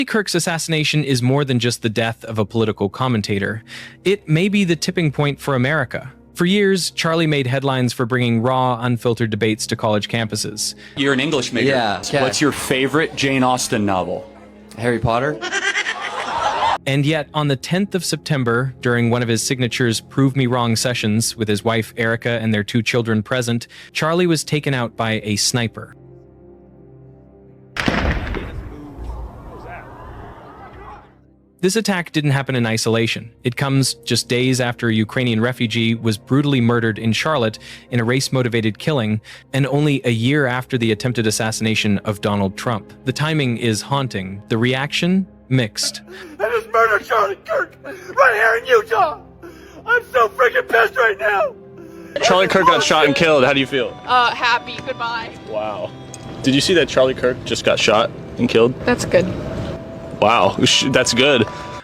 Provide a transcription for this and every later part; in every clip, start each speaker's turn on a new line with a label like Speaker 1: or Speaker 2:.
Speaker 1: Kirk's assassination is more than just the death of a political commentator. It may be the tipping point for America. For years, Charlie made headlines for bringing raw, unfiltered debates to college campuses.
Speaker 2: You're an English major.
Speaker 3: Yeah. Okay.
Speaker 2: What's your favorite Jane Austen novel?
Speaker 3: Harry Potter?
Speaker 1: And yet, on the 10th of September, during one of his signature's Prove Me Wrong sessions with his wife Erica and their 2 children present, Charlie was taken out by a sniper. This attack didn't happen in isolation. It comes just days after a Ukrainian refugee was brutally murdered in Charlotte in a race-motivated killing, and only a year after the attempted assassination of Donald Trump. The timing is haunting. The reaction? Mixed.
Speaker 4: I just murdered Charlie Kirk right here in Utah. I'm so freaking pissed right now.
Speaker 5: Charlie Kirk got shot and killed. How do you feel?
Speaker 6: Happy. Goodbye.
Speaker 5: Wow. Did you see that Charlie Kirk just got shot and killed?
Speaker 6: That's good.
Speaker 5: Wow, that's good.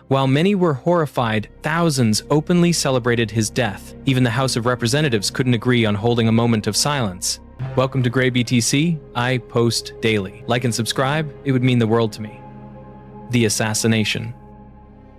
Speaker 1: While many were horrified, thousands openly celebrated his death. Even the House of Representatives couldn't agree on holding a moment of silence. Welcome to Gray BTC. I post daily. Like and subscribe, it would mean the world to me. The assassination.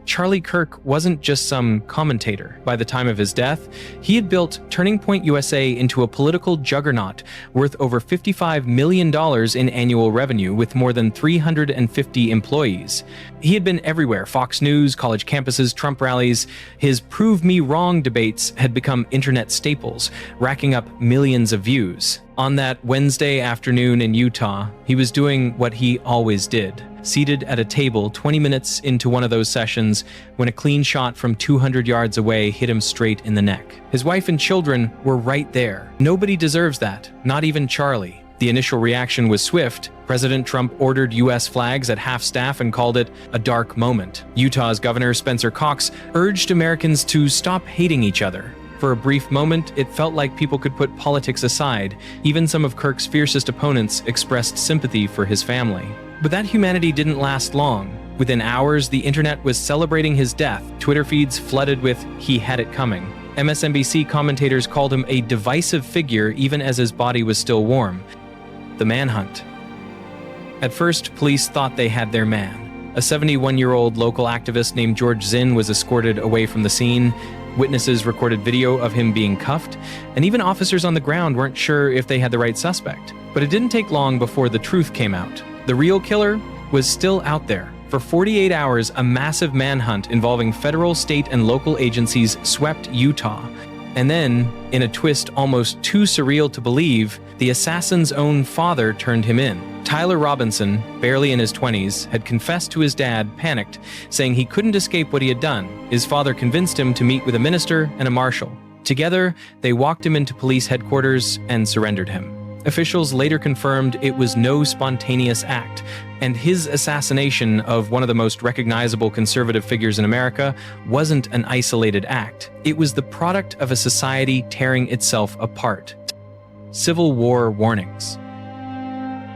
Speaker 1: Charlie Kirk wasn't just some commentator. By the time of his death, he had built Turning Point USA into a political juggernaut worth over $55 million in annual revenue with more than 350 employees. He had been everywhere: Fox News, college campuses, Trump rallies. His Prove Me Wrong debates had become internet staples, racking up millions of views. On that Wednesday afternoon in Utah, he was doing what he always did. Seated at a table 20 minutes into one of those sessions when a clean shot from 200 yards away hit him straight in the neck. His wife and children were right there. Nobody deserves that, not even Charlie. The initial reaction was swift. President Trump ordered U.S. flags at half-staff and called it a dark moment. Utah's Governor Spencer Cox urged Americans to stop hating each other. For a brief moment, it felt like people could put politics aside. Even some of Kirk's fiercest opponents expressed sympathy for his family. But that humanity didn't last long. Within hours, the internet was celebrating his death. Twitter feeds flooded with "he had it coming." MSNBC commentators called him a divisive figure even as his body was still warm. The manhunt. At first, police thought they had their man. A 71-year-old local activist named George Zinn was escorted away from the scene. Witnesses recorded video of him being cuffed, and even officers on the ground weren't sure if they had the right suspect. But it didn't take long before the truth came out. The real killer was still out there. For 48 hours, a massive manhunt involving federal, state, and local agencies swept Utah. And then, in a twist almost too surreal to believe, the assassin's own father turned him in. Tyler Robinson, barely in his 20s, had confessed to his dad, panicked, saying he couldn't escape what he had done. His father convinced him to meet with a minister and a marshal. Together, they walked him into police headquarters and surrendered him. Officials later confirmed it was no spontaneous act, and his assassination of one of the most recognizable conservative figures in America wasn't an isolated act. It was the product of a society tearing itself apart. Civil War warnings.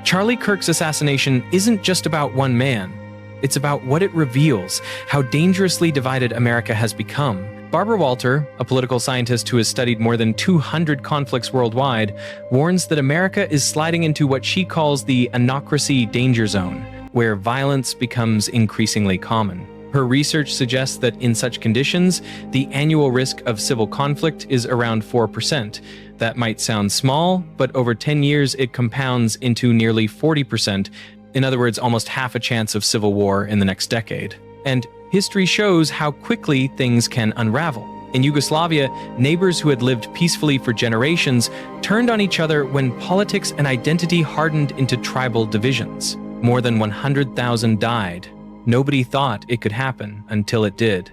Speaker 1: Charlie Kirk's assassination isn't just about one man. It's about what it reveals, how dangerously divided America has become. Barbara Walter, a political scientist who has studied more than 200 conflicts worldwide, warns that America is sliding into what she calls the anocracy danger zone, where violence becomes increasingly common. Her research suggests that in such conditions, the annual risk of civil conflict is around 4%. That might sound small, but over 10 years it compounds into nearly 40%. In other words, almost half a chance of civil war in the next decade. And history shows how quickly things can unravel. In Yugoslavia, neighbors who had lived peacefully for generations turned on each other when politics and identity hardened into tribal divisions. More than 100,000 died. Nobody thought it could happen until it did.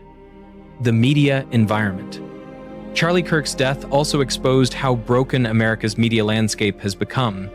Speaker 1: The media environment. Charlie Kirk's death also exposed how broken America's media landscape has become.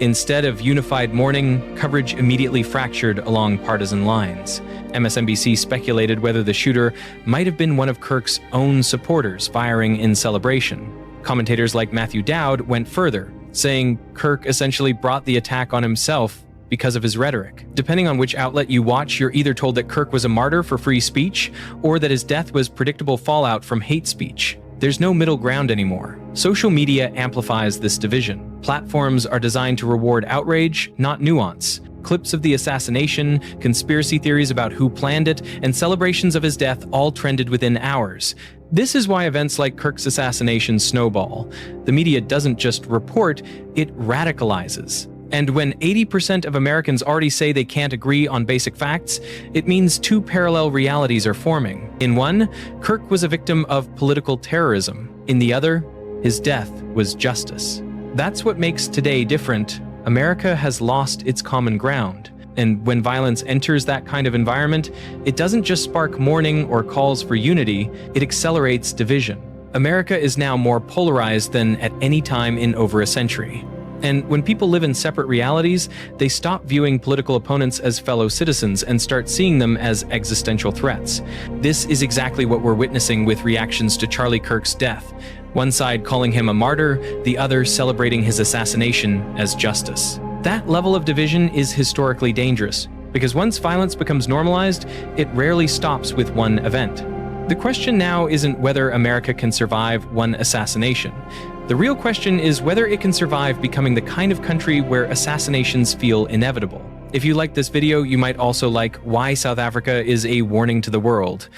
Speaker 1: Instead of unified mourning, coverage immediately fractured along partisan lines. MSNBC speculated whether the shooter might have been one of Kirk's own supporters firing in celebration. Commentators like Matthew Dowd went further, saying Kirk essentially brought the attack on himself because of his rhetoric. Depending on which outlet you watch, you're either told that Kirk was a martyr for free speech, or that his death was predictable fallout from hate speech. There's no middle ground anymore. Social media amplifies this division. Platforms are designed to reward outrage, not nuance. clips of the assassination, conspiracy theories about who planned it, and celebrations of his death all trended within hours. This is why events like Kirk's assassination snowball. The media doesn't just report, it radicalizes. And when 80% of Americans already say they can't agree on basic facts, it means two parallel realities are forming. In one, Kirk was a victim of political terrorism. In the other, his death was justice. That's what makes today different. America has lost its common ground. And when violence enters that kind of environment, it doesn't just spark mourning or calls for unity, it accelerates division. America is now more polarized than at any time in over a century. And when people live in separate realities, they stop viewing political opponents as fellow citizens and start seeing them as existential threats. This is exactly what we're witnessing with reactions to Charlie Kirk's death. One side calling him a martyr, the other celebrating his assassination as justice. That level of division is historically dangerous, because once violence becomes normalized, it rarely stops with one event. The question now isn't whether America can survive one assassination. The real question is whether it can survive becoming the kind of country where assassinations feel inevitable. If you liked this video, you might also like why South Africa is a warning to the world.